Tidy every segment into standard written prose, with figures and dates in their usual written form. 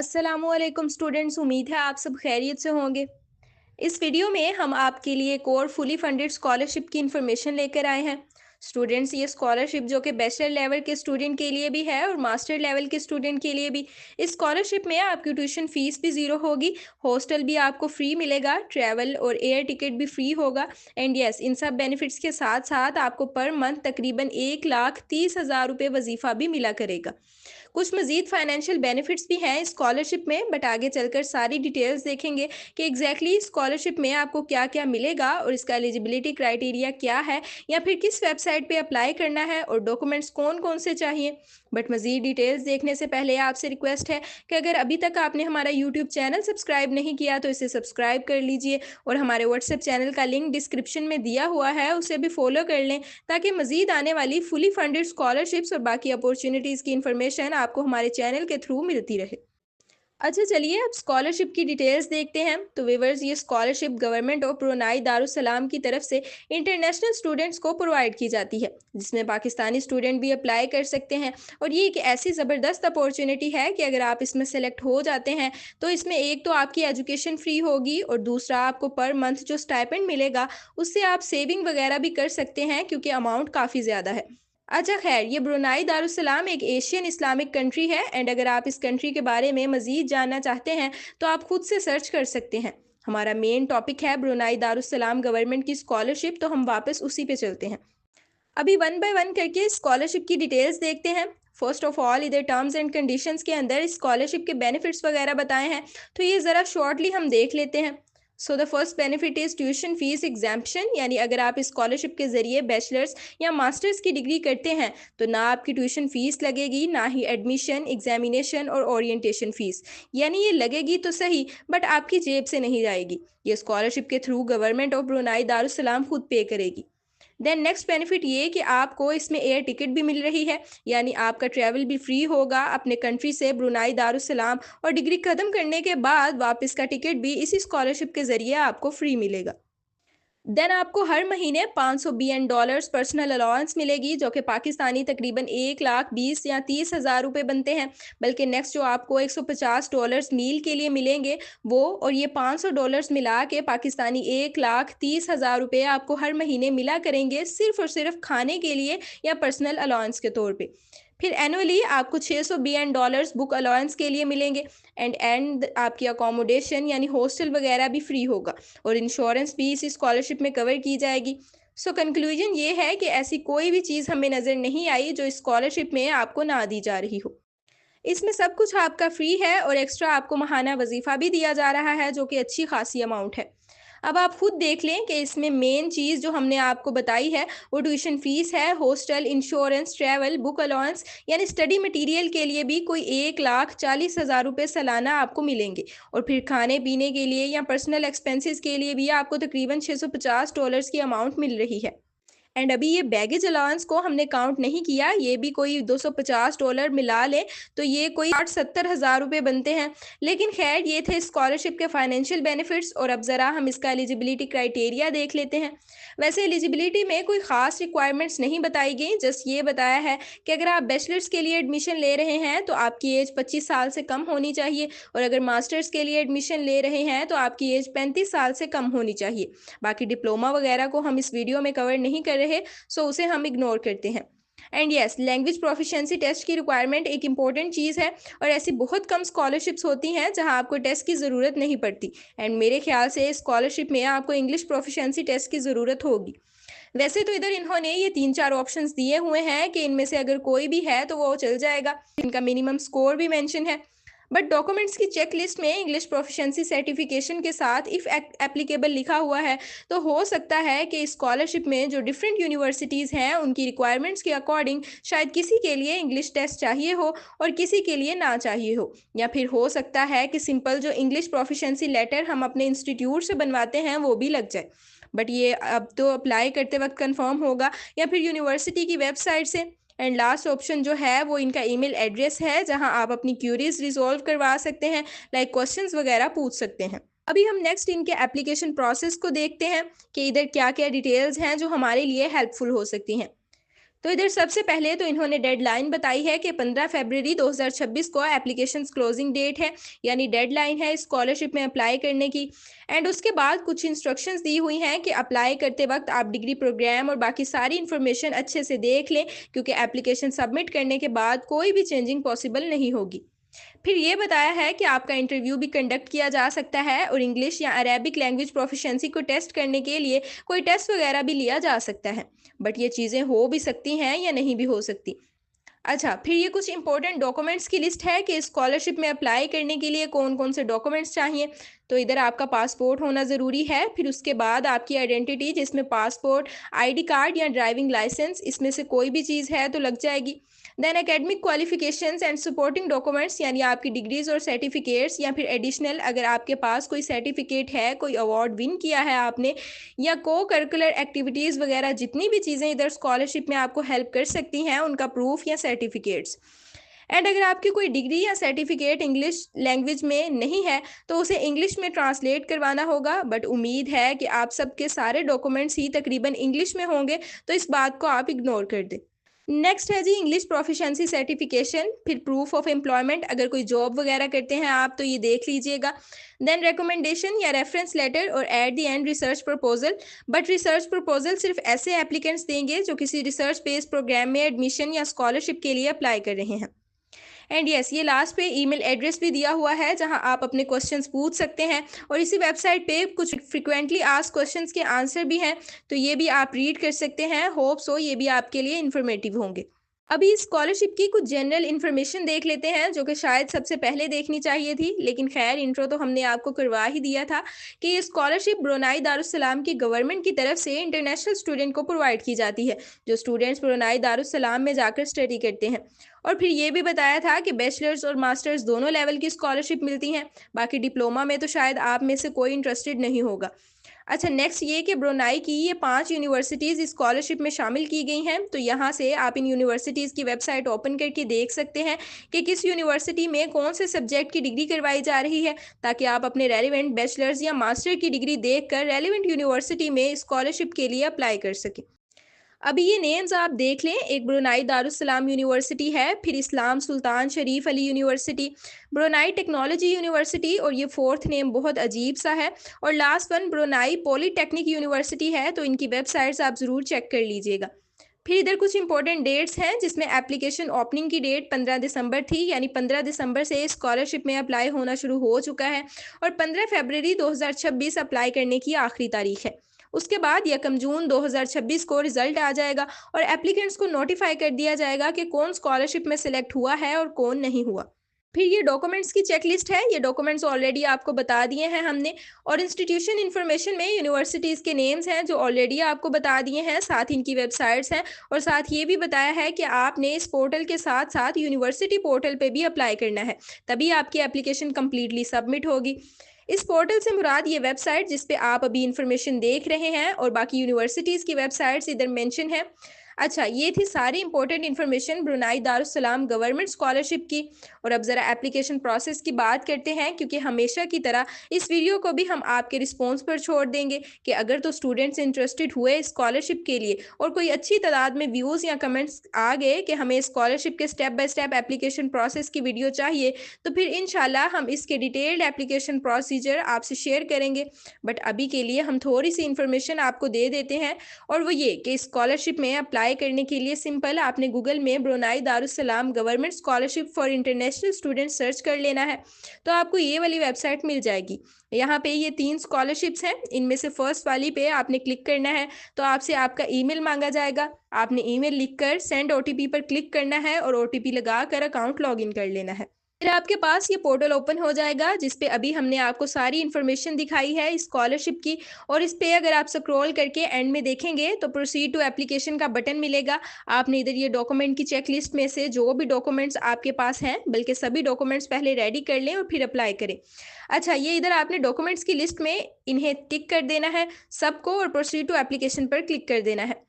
अस्सलामुअलैकुम स्टूडेंट्स, उम्मीद है आप सब खैरियत से होंगे। इस वीडियो में हम आपके लिए कोर फुली फंडेड स्कॉलरशिप की इन्फॉर्मेशन लेकर आए हैं। स्टूडेंट्स, ये स्कॉलरशिप जो कि बैचलर लेवल के स्टूडेंट के लिए भी है और मास्टर लेवल के स्टूडेंट के लिए भी। इस स्कॉलरशिप में आपकी ट्यूशन फीस भी ज़ीरो होगी, हॉस्टल भी आपको फ्री मिलेगा, ट्रैवल और एयर टिकट भी फ्री होगा। एंड यस, इन सब बेनिफिट्स के साथ साथ आपको पर मंथ तकरीबन 1,30,000 रुपये वजीफ़ा भी मिला करेगा। कुछ मज़ीद फाइनेंशियल बेनिफिट्स भी हैं स्कॉलरशिप में, बट आगे चलकर सारी डिटेल्स देखेंगे कि एग्जैक्टली स्कॉलरशिप में आपको क्या क्या मिलेगा और इसका एलिजिबिलिटी क्राइटेरिया क्या है, या फिर किस वेबसाइट पे अप्लाई करना है और डॉक्यूमेंट्स कौन कौन से चाहिए। बट मज़ीद डिटेल्स देखने से पहले आपसे रिक्वेस्ट है कि अगर अभी तक आपने हमारा यूट्यूब चैनल सब्सक्राइब नहीं किया तो इसे सब्सक्राइब कर लीजिए, और हमारे व्हाट्सएप चैनल का लिंक डिस्क्रिप्शन में दिया हुआ है, उसे भी फॉलो कर लें ताकि मज़ीद आने वाली फुली फंडेड स्कॉलरशिप्स और बाकी अपॉर्चुनिटीज़ की इन्फॉर्मेशन आपको हमारे चैनल के थ्रू मिलती रहे। अच्छा, चलिए अब स्कॉलरशिप की डिटेल्स देखते हैं। तो व्यूअर्स, ये scholarship government of Brunei Darussalam की तरफ से इंटरनेशनल स्टूडेंट्स को प्रोवाइड की जाती है, जिसमें पाकिस्तानी स्टूडेंट भी अप्लाई कर सकते हैं। और ये एक ऐसी ज़बरदस्त अपॉर्चुनिटी है कि अगर आप इसमें सेलेक्ट हो जाते हैं तो इसमें एक तो आपकी एजुकेशन फ्री होगी, और दूसरा आपको पर मंथ जो स्टाइपेंड मिलेगा उससे आप सेविंग वगैरह भी कर सकते हैं, क्योंकि अमाउंट काफ़ी ज़्यादा है। अच्छा, खैर, ये ब्रुनाई दारुसलाम एक एशियन इस्लामिक कंट्री है, एंड अगर आप इस कंट्री के बारे में मज़ीद जानना चाहते हैं तो आप खुद से सर्च कर सकते हैं। हमारा मेन टॉपिक है ब्रुनाई दारुसलाम गवर्नमेंट की स्कॉलरशिप, तो हम वापस उसी पे चलते हैं। अभी वन बाय वन करके स्कॉलरशिप की डिटेल्स देखते हैं। फर्स्ट ऑफ ऑल, इधर टर्म्स एंड कंडीशंस के अंदर स्कॉलरशिप के बेनिफिट्स वगैरह बताए हैं, तो ये ज़रा शॉर्टली हम देख लेते हैं। So the first benefit is tuition fees exemption, यानी अगर आप स्कॉलरशिप के ज़रिए बैचलर्स या मास्टर्स की डिग्री करते हैं तो ना आपकी ट्यूशन फीस लगेगी, ना ही एडमिशन, एग्जामिनेशन और ओरिएंटेशन फीस। यानी ये लगेगी तो सही, बट आपकी जेब से नहीं जाएगी। ये स्कॉलरशिप के through government of Brunei Darussalam खुद पे करेगी। देन नेक्स्ट बेनिफिट ये कि आपको इसमें एयर टिकट भी मिल रही है, यानी आपका ट्रैवल भी फ्री होगा अपने कंट्री से ब्रुनाई दारुसलाम, और डिग्री ख़त्म करने के बाद वापस का टिकट भी इसी स्कॉलरशिप के ज़रिए आपको फ्री मिलेगा। देन आपको हर महीने 500 BN डॉलर्स पर्सनल अलाउंस मिलेगी, जो कि पाकिस्तानी तकरीबन 1,20,000 या 30,000 रुपये बनते हैं। बल्कि नेक्स्ट जो आपको $150 मील के लिए मिलेंगे वो, और ये $500 मिला के पाकिस्तानी 1,30,000 रुपये आपको हर महीने मिला करेंगे, सिर्फ और सिर्फ खाने के लिए या पर्सनल अलाउंस के तौर पे। फिर एनुअली आपको 600 BN डॉलर्स बुक अलाउंस के लिए मिलेंगे, एंड आपकी अकोमोडेशन यानी हॉस्टल वगैरह भी फ्री होगा, और इंश्योरेंस भी इसी स्कॉलरशिप में कवर की जाएगी। सो कंक्लूजन ये है कि ऐसी कोई भी चीज़ हमें नज़र नहीं आई जो स्कॉलरशिप में आपको ना दी जा रही हो। इसमें सब कुछ आपका फ्री है, और एक्स्ट्रा आपको माहाना वजीफ़ा भी दिया जा रहा है, जो कि अच्छी खासी अमाउंट है। अब आप खुद देख लें कि इसमें मेन चीज़ जो हमने आपको बताई है वो ट्यूशन फ़ीस है, hostel, insurance, travel, book allowance, यानी स्टडी मटेरियल के लिए भी कोई 1,40,000 रुपये सालाना आपको मिलेंगे, और फिर खाने पीने के लिए या पर्सनल एक्सपेंसेस के लिए भी आपको तकरीबन $650 की अमाउंट मिल रही है। एंड अभी ये बैगेज अलाउंस को हमने काउंट नहीं किया, ये भी कोई $250 मिला लें तो ये कोई 60-70 हज़ार रुपये बनते हैं। लेकिन खैर, ये थे स्कॉलरशिप के फाइनेंशियल बेनिफिट्स, और अब ज़रा हम इसका एलिजिबिलिटी क्राइटेरिया देख लेते हैं। वैसे एलिजिबिलिटी में कोई ख़ास रिक्वायरमेंट्स नहीं बताई गई, जस्ट ये बताया है कि अगर आप बैचलर्स के लिए एडमिशन ले रहे हैं तो आपकी एज 25 साल से कम होनी चाहिए, और अगर मास्टर्स के लिए एडमिशन ले रहे हैं तो आपकी एज 35 साल से कम होनी चाहिए। बाकी डिप्लोमा वगैरह को हम इस वीडियो में कवर नहीं कर रहे, सो उसे हम इग्नोर करते हैं। And yes, language proficiency test की रिक्वायरमेंट एक इंपॉर्टेंट चीज़ है, और ऐसी बहुत कम स्कॉलरशिप्स होती हैं जहां आपको टेस्ट की ज़रूरत नहीं पड़ती। एंड मेरे ख्याल से स्कॉलरशिप में आपको इंग्लिश प्रोफिशिएंसी टेस्ट की ज़रूरत होगी। वैसे तो इधर इन्होंने ये 3-4 ऑप्शंस दिए हुए हैं कि इनमें से अगर कोई भी है तो वो चल जाएगा। इनका मिनिमम स्कोर भी मेंशन है। बट डॉक्यूमेंट्स की चेक लिस्ट में इंग्लिश प्रोफिशिएंसी सर्टिफिकेशन के साथ इफ़ एप्लीकेबल लिखा हुआ है, तो हो सकता है कि स्कॉलरशिप में जो डिफरेंट यूनिवर्सिटीज़ हैं उनकी रिक्वायरमेंट्स के अकॉर्डिंग शायद किसी के लिए इंग्लिश टेस्ट चाहिए हो और किसी के लिए ना चाहिए हो, या फिर हो सकता है कि सिंपल जो इंग्लिश प्रोफिशिएंसी लेटर हम अपने इंस्टीट्यूट से बनवाते हैं वो भी लग जाए। बट ये अब तो अप्लाई करते वक्त कंफर्म होगा, या फिर यूनिवर्सिटी की वेबसाइट से। एंड लास्ट ऑप्शन जो है वो इनका ईमेल एड्रेस है, जहां आप अपनी क्यूरीज रिजॉल्व करवा सकते हैं, लाइक क्वेश्चंस वगैरह पूछ सकते हैं। अभी हम नेक्स्ट इनके एप्लीकेशन प्रोसेस को देखते हैं कि इधर क्या क्या डिटेल्स हैं जो हमारे लिए हेल्पफुल हो सकती हैं। तो इधर सबसे पहले तो इन्होंने डेडलाइन बताई है कि 15 फरवरी 2026 को एप्लीकेशंस क्लोजिंग डेट है, यानी डेडलाइन है स्कॉलरशिप में अप्लाई करने की। एंड उसके बाद कुछ इंस्ट्रक्शंस दी हुई हैं कि अप्लाई करते वक्त आप डिग्री प्रोग्राम और बाकी सारी इन्फॉर्मेशन अच्छे से देख लें, क्योंकि एप्लीकेशन सबमिट करने के बाद कोई भी चेंजिंग पॉसिबल नहीं होगी। फिर ये बताया है कि आपका इंटरव्यू भी कंडक्ट किया जा सकता है और इंग्लिश या अरेबिक लैंग्वेज प्रोफिशिएंसी को टेस्ट करने के लिए कोई टेस्ट वगैरह भी लिया जा सकता है। बट ये चीज़ें हो भी सकती हैं या नहीं भी हो सकती। अच्छा, फिर ये कुछ इंपॉर्टेंट डॉक्यूमेंट्स की लिस्ट है कि स्कॉलरशिप में अप्लाई करने के लिए कौन-कौन से डॉक्यूमेंट्स चाहिए। तो इधर आपका पासपोर्ट होना ज़रूरी है, फिर उसके बाद आपकी आइडेंटिटी जिसमें पासपोर्ट, आईडी कार्ड या ड्राइविंग लाइसेंस इसमें से कोई भी चीज़ है तो लग जाएगी। Then academic qualifications and supporting documents, यानी आपकी डिग्रीज़ और सर्टिफिकेट्स या फिर एडिशनल अगर आपके पास कोई सर्टिफिकेट है, कोई अवार्ड विन किया है आपने, या को करिकुलर एक्टिविटीज़ वगैरह जितनी भी चीज़ें इधर स्कॉलरशिप में आपको हेल्प कर सकती हैं उनका प्रूफ या सर्टिफिकेट्स। एंड अगर आपकी कोई डिग्री या सर्टिफिकेट इंग्लिश लैंग्वेज में नहीं है तो उसे इंग्लिश में ट्रांसलेट करवाना होगा, बट उम्मीद है कि आप सबके सारे डॉक्यूमेंट्स ही तकरीबन इंग्लिश में होंगे, तो इस बात को आप इग्नोर कर दें। नेक्स्ट है जी इंग्लिश प्रोफिशिएंसी सर्टिफिकेशन, फिर प्रूफ ऑफ एम्प्लॉयमेंट, अगर कोई जॉब वगैरह करते हैं आप तो ये देख लीजिएगा। देन रिकमेंडेशन या रेफरेंस लेटर और at the end research proposal. But research proposal सिर्फ ऐसे एप्लीकेंट्स देंगे जो किसी रिसर्च बेस्ड प्रोग्राम में एडमिशन या स्कॉलरशिप के लिए अप्लाई कर रहे हैं। एंड यस, ये लास्ट पे ईमेल एड्रेस भी दिया हुआ है जहां आप अपने क्वेश्चंस पूछ सकते हैं, और इसी वेबसाइट पे कुछ फ्रिक्वेंटली आस्क्ड क्वेश्चंस के आंसर भी हैं, तो ये भी आप रीड कर सकते हैं। होप सो ये भी आपके लिए इन्फॉर्मेटिव होंगे। अभी स्कॉलरशिप की कुछ जनरल इन्फॉर्मेशन देख लेते हैं जो कि शायद सबसे पहले देखनी चाहिए थी, लेकिन खैर इंट्रो तो हमने आपको करवा ही दिया था कि ये स्कॉलरशिप ब्रुनाई दारुस्सलाम की गवर्नमेंट की तरफ से इंटरनेशनल स्टूडेंट को प्रोवाइड की जाती है, जो स्टूडेंट्स ब्रुनाई दारुस्सलाम में जाकर स्टडी करते हैं। और फिर ये भी बताया था कि बैचलर्स और मास्टर्स दोनों लेवल की स्कॉलरशिप मिलती हैं। बाकी डिप्लोमा में तो शायद आप में से कोई इंटरेस्टेड नहीं होगा। अच्छा, नेक्स्ट ये कि ब्रुनाई की ये 5 यूनिवर्सिटीज़ स्कॉलरशिप में शामिल की गई हैं, तो यहाँ से आप इन यूनिवर्सिटीज़ की वेबसाइट ओपन करके देख सकते हैं कि किस यूनिवर्सिटी में कौन से सब्जेक्ट की डिग्री करवाई जा रही है, ताकि आप अपने रेलिवेंट बैचलर्स या मास्टर की डिग्री देखकर रेलिवेंट यूनिवर्सिटी में स्कॉलरशिप के लिए अप्लाई कर सकें। अभी ये नेम्स आप देख लें, एक ब्रुनाई दारुस्सलाम यूनिवर्सिटी है, फिर Islam Sultan Sharif Ali university, Brunei technology university, और ये फोर्थ नेम बहुत अजीब सा है, और last one Brunei polytechnic university है, तो इनकी वेबसाइट्स आप ज़रूर चेक कर लीजिएगा। फिर इधर कुछ इंपॉर्टेंट डेट्स हैं जिसमें एप्लीकेशन ओपनिंग की डेट 15 दिसंबर थी, यानी 15 दिसंबर से स्कॉलरशिप में अप्लाई होना शुरू हो चुका है, और 15 फरवरी 2026 अप्लाई करने की आखिरी तारीख है। उसके बाद 1 जून 2026 को रिजल्ट आ जाएगा और एप्लीकेंट्स को नोटिफाई कर दिया जाएगा कि कौन स्कॉलरशिप में सिलेक्ट हुआ है और कौन नहीं हुआ। फिर ये डॉक्यूमेंट्स की चेकलिस्ट है, ये डॉक्यूमेंट्स ऑलरेडी आपको बता दिए हैं हमने, और इंस्टीट्यूशन इन्फॉर्मेशन में यूनिवर्सिटीज़ के नेम्स हैं जो ऑलरेडी आपको बता दिए हैं, साथ ही इनकी वेबसाइट्स हैं, और साथ ये भी बताया है कि आपने इस पोर्टल के साथ साथ यूनिवर्सिटी पोर्टल पे भी अप्लाई करना है, तभी आपकी एप्लीकेशन कम्प्लीटली सबमिट होगी। इस पोर्टल से मुराद ये वेबसाइट जिस पे आप अभी इंफॉर्मेशन देख रहे हैं, और बाकी यूनिवर्सिटीज़ की वेबसाइट्स इधर मेंशन है। अच्छा, ये थी सारी important information Brunei Darussalam government scholarship की। और अब ज़रा एप्लीकेशन प्रोसेस की बात करते हैं, क्योंकि हमेशा की तरह इस वीडियो को भी हम आपके रिस्पॉन्स पर छोड़ देंगे कि अगर तो स्टूडेंट्स इंटरेस्टेड हुए स्कॉलरशिप के लिए और कोई अच्छी तादाद में व्यूज़ या कमेंट्स आ गए कि हमें स्कॉलरशिप के step by step application process की वीडियो चाहिए, तो फिर इंशाल्लाह हम इसके डिटेल्ड एप्लीकेशन प्रोसीजर आपसे शेयर करेंगे। बट अभी के लिए हम थोड़ी सी इन्फॉर्मेशन आपको दे देते हैं, और वो ये कि स्कॉलरशिप में अप्लाई करने के लिए सिंपल आपने गूगल में Brunei Darussalam government scholarship for international student search कर लेना है, तो आपको ये वाली वेबसाइट मिल जाएगी। यहाँ पे ये 3 स्कॉलरशिप्स हैं, इनमें से फर्स्ट वाली पे आपने क्लिक करना है, तो आपसे आपका ईमेल मांगा जाएगा। आपने ईमेल लिखकर सेंड ओटीपी पर क्लिक करना है और ओटीपी लगाकर अकाउंट लॉगिन कर लेना है। फिर आपके पास ये पोर्टल ओपन हो जाएगा जिस पे अभी हमने आपको सारी इन्फॉर्मेशन दिखाई है स्कॉलरशिप की, और इस पे अगर आप स्क्रॉल करके एंड में देखेंगे तो प्रोसीड टू एप्लीकेशन का बटन मिलेगा। आपने इधर ये डॉक्यूमेंट की चेकलिस्ट में से जो भी डॉक्यूमेंट्स आपके पास हैं, बल्कि सभी डॉक्यूमेंट्स पहले रेडी कर लें और फिर अप्लाई करें। अच्छा, ये इधर आपने डॉक्यूमेंट्स की लिस्ट में इन्हें टिक कर देना है सबको, और प्रोसीड टू एप्लीकेशन पर क्लिक कर देना है।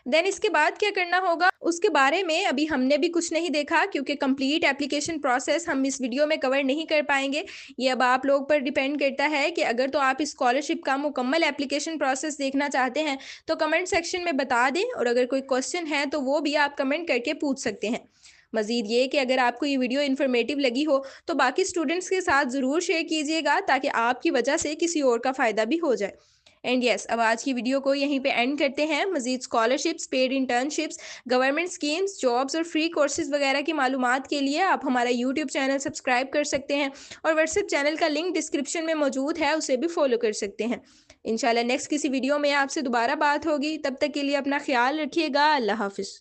देन इसके बाद क्या करना होगा उसके बारे में अभी हमने भी कुछ नहीं देखा, क्योंकि कंप्लीट एप्लीकेशन प्रोसेस हम इस वीडियो में कवर नहीं कर पाएंगे। ये अब आप लोग पर डिपेंड करता है कि अगर तो आप इस स्कॉलरशिप का मुकम्मल एप्लीकेशन प्रोसेस देखना चाहते हैं तो कमेंट सेक्शन में बता दें, और अगर कोई क्वेश्चन है तो वो भी आप कमेंट करके पूछ सकते हैं। मजीद ये कि अगर आपको ये वीडियो इन्फॉर्मेटिव लगी हो तो बाकी स्टूडेंट्स के साथ ज़रूर शेयर कीजिएगा, ताकि आपकी वजह से किसी और का फ़ायदा भी हो जाए। एंड यस, अब आज की वीडियो को यहीं पे एंड करते हैं। मजीद scholarships, paid internships, government schemes, jobs और फ्री कोर्सेज वगैरह की मालूमात के लिए आप हमारा यूट्यूब चैनल सब्सक्राइब कर सकते हैं, और व्हाट्सएप चैनल का लिंक डिस्क्रिप्शन में मौजूद है, उसे भी फॉलो कर सकते हैं। इंशाल्लाह नेक्स्ट किसी वीडियो में आपसे दोबारा बात होगी। तब तक के लिए अपना ख्याल रखिएगा। अल्लाह हाफिज़।